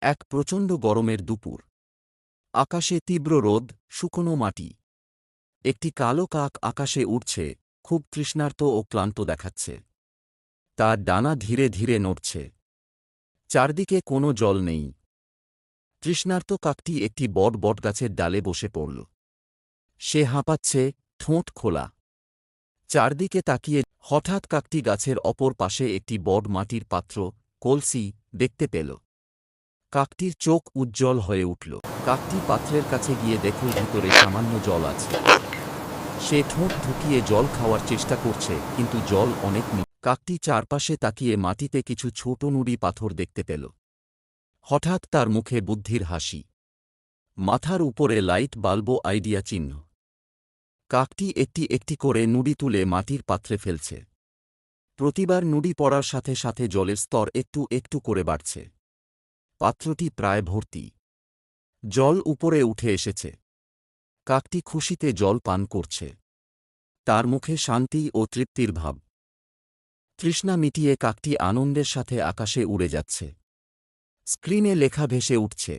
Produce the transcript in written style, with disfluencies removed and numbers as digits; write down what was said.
এক প্রচণ্ড গরমের দুপুর। আকাশে তীব্র রোদ, শুকনো মাটি। একটি কালো কাক আকাশে উড়ছে, খুব তৃষ্ণার্ত ও ক্লান্ত দেখাচ্ছে। তার ডানা ধীরে ধীরে নড়ছে। চারদিকে কোনো জল নেই। তৃষ্ণার্ত কাকটি একটি বটগাছের ডালে বসে পড়ল। সে হাঁপাচ্ছে, ঠোঁট খোলা। চারদিকে তাকিয়ে হঠাৎ কাকটি গাছের অপর পাশে একটি বড় মাটির পাত্র, কলসি, দেখতে পেল। কাকটির চোখ উজ্জ্বল হয়ে উঠল। কাকটি পাত্রের কাছে গিয়ে দেখল ভিতরে সামান্য জল আছে। সে ঠোঁট ঢুকিয়ে জল খাওয়ার চেষ্টা করছে, কিন্তু জল অনেক নিচে। কাকটি চারপাশে তাকিয়ে মাটিতে কিছু ছোট নুড়ি পাথর দেখতে পেল। হঠাৎ তার মুখে বুদ্ধির হাসি। মাথার উপরে লাইট বাল্ব আইডিয়া চিহ্ন। কাকটি একটি একটি করে নুড়ি তুলে মাটির পাত্রে ফেলছে। প্রতিবার নুড়ি পড়ার সাথে সাথে জলের স্তর একটু একটু করে বাড়ছে। পাত্রটি প্রায় ভর্তি। জল উপরে উঠে এসেছে। কাকটি খুশিতে জল পান করছে। তার মুখে শান্তি ও তৃপ্তির ভাব। তৃষ্ণা মিটিয়ে কাকটি আনন্দের সাথে আকাশে উড়ে যাচ্ছে। স্ক্রিনে লেখা ভেসে উঠছে।